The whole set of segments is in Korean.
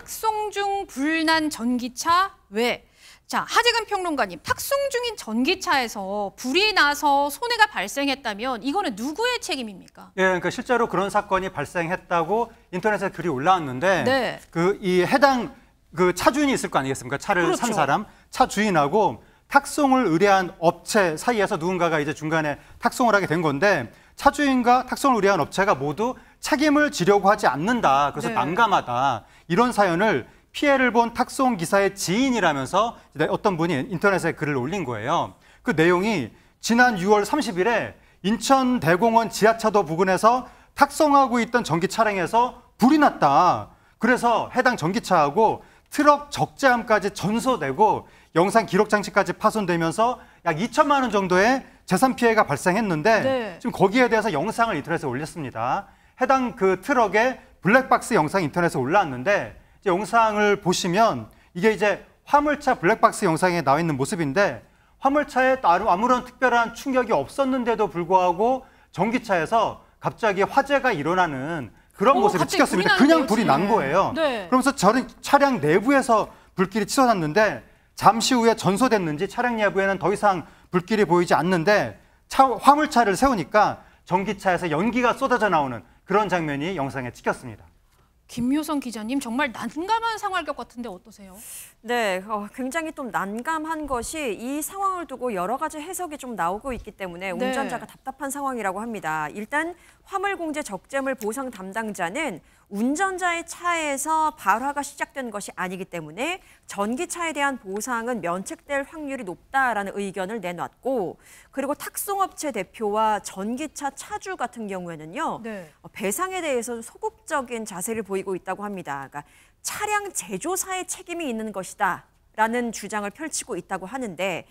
탁송 중 불난 전기차 왜? 자, 하재근 평론가님, 탁송 중인 전기차에서 불이 나서 손해가 발생했다면 이거는 누구의 책임입니까? 예, 그러니까 실제로 그런 사건이 발생했다고 인터넷에 글이 올라왔는데 네. 이 해당 차 주인이 있을 거 아니겠습니까? 차를 그렇죠. 산 사람, 차 주인하고 탁송을 의뢰한 업체 사이에서 누군가가 이제 중간에 탁송을 하게 된 건데 차 주인과 탁송을 의뢰한 업체가 모두 책임을 지려고 하지 않는다. 그래서 네. 난감하다. 이런 사연을 피해를 본 탁송 기사의 지인이라면서 어떤 분이 인터넷에 글을 올린 거예요. 그 내용이 지난 6월 30일에 인천 대공원 지하차도 부근에서 탁송하고 있던 전기 차량에서 불이 났다. 그래서 해당 전기차하고 트럭 적재함까지 전소되고 영상 기록 장치까지 파손되면서 약 2천만 원 정도의 재산 피해가 발생했는데 네. 지금 거기에 대해서 영상을 인터넷에 올렸습니다. 해당 그 트럭의 블랙박스 영상이 인터넷에 올라왔는데 이제 영상을 보시면 이게 이제 화물차 블랙박스 영상에 나와 있는 모습인데 화물차에 아무런 특별한 충격이 없었는데도 불구하고 전기차에서 갑자기 화재가 일어나는 그런 모습이 찍혔습니다. 그냥 불이 난 거예요. 네. 그러면서 차량 내부에서 불길이 치솟았는데 잠시 후에 전소됐는지 차량 내부에는 더 이상 불길이 보이지 않는데 화물차를 세우니까 전기차에서 연기가 쏟아져 나오는 그런 장면이 영상에 찍혔습니다. 김효선 기자님, 정말 난감한 상황일 것 같은데 어떠세요? 네, 굉장히 좀 난감한 것이 이 상황을 두고 여러 가지 해석이 좀 나오고 있기 때문에 네. 운전자가 답답한 상황이라고 합니다. 일단 화물공제 적재물 보상 담당자는 운전자의 차에서 발화가 시작된 것이 아니기 때문에 전기차에 대한 보상은 면책될 확률이 높다라는 의견을 내놨고, 그리고 탁송업체 대표와 전기차 차주 같은 경우에는요, 네. 배상에 대해서 소극적인 자세를 보이고 있다고 합니다. 그러니까 차량 제조사의 책임이 있는 것이다라는 주장을 펼치고 있다고 하는데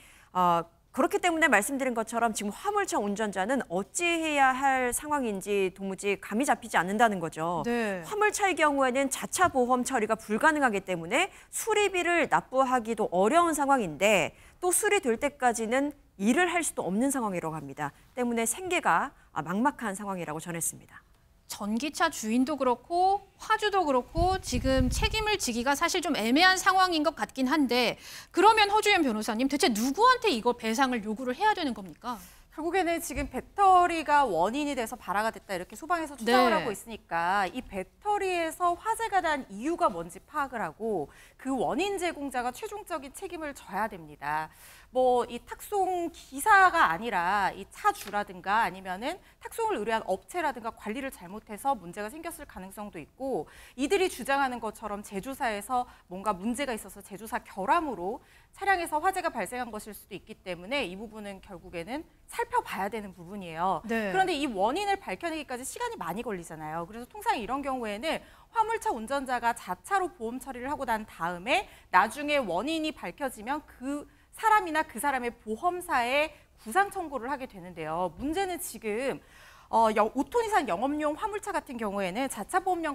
그렇기 때문에 말씀드린 것처럼 지금 화물차 운전자는 어찌해야 할 상황인지 도무지 감이 잡히지 않는다는 거죠. 네. 화물차의 경우에는 자차 보험 처리가 불가능하기 때문에 수리비를 납부하기도 어려운 상황인데 또 수리될 때까지는 일을 할 수도 없는 상황이라고 합니다. 때문에 생계가 막막한 상황이라고 전했습니다. 전기차 주인도 그렇고 화주도 그렇고 지금 책임을 지기가 사실 좀 애매한 상황인 것 같긴 한데, 그러면 허주연 변호사님, 대체 누구한테 이거 배상을 요구를 해야 되는 겁니까? 결국에는 지금 배터리가 원인이 돼서 발화가 됐다 이렇게 소방에서 추정을 네. 하고 있으니까 이 배터리에서 화재가 난 이유가 뭔지 파악을 하고 그 원인 제공자가 최종적인 책임을 져야 됩니다. 뭐 이 탁송 기사가 아니라 이 차주라든가 아니면은 탁송을 의뢰한 업체라든가 관리를 잘못해서 문제가 생겼을 가능성도 있고, 이들이 주장하는 것처럼 제조사에서 뭔가 문제가 있어서 제조사 결함으로 차량에서 화재가 발생한 것일 수도 있기 때문에 이 부분은 결국에는 살펴봐야 되는 부분이에요. 네. 그런데 이 원인을 밝혀내기까지 시간이 많이 걸리잖아요. 그래서 통상 이런 경우에는 화물차 운전자가 자차로 보험 처리를 하고 난 다음에 나중에 원인이 밝혀지면 그 사람이나 그 사람의 보험사에 구상 청구를 하게 되는데요. 문제는 지금 5톤 이상 영업용 화물차 같은 경우에는 자차 보험의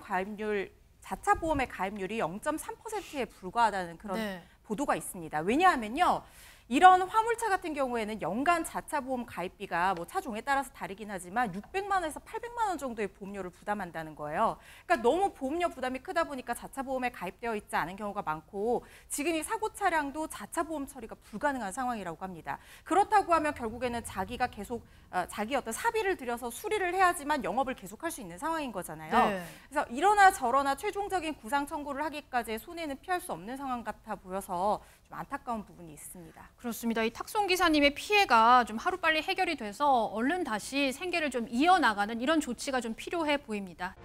가입률이 0.3%에 불과하다는 그런 네. 보도가 있습니다. 왜냐하면요, 이런 화물차 같은 경우에는 연간 자차 보험 가입비가 뭐 차종에 따라서 다르긴 하지만 600만 원에서 800만 원 정도의 보험료를 부담한다는 거예요. 그러니까 너무 보험료 부담이 크다 보니까 자차 보험에 가입되어 있지 않은 경우가 많고, 지금 이 사고 차량도 자차 보험 처리가 불가능한 상황이라고 합니다. 그렇다고 하면 결국에는 자기가 계속 자기 어떤 사비를 들여서 수리를 해야지만 영업을 계속할 수 있는 상황인 거잖아요. 네. 그래서 이러나 저러나 최종적인 구상 청구를 하기까지의 손해는 피할 수 없는 상황 같아 보여서 좀 안타까운 부분이 있습니다. 그렇습니다. 이 탁송 기사님의 피해가 좀 하루빨리 해결이 돼서 얼른 다시 생계를 좀 이어나가는 이런 조치가 좀 필요해 보입니다.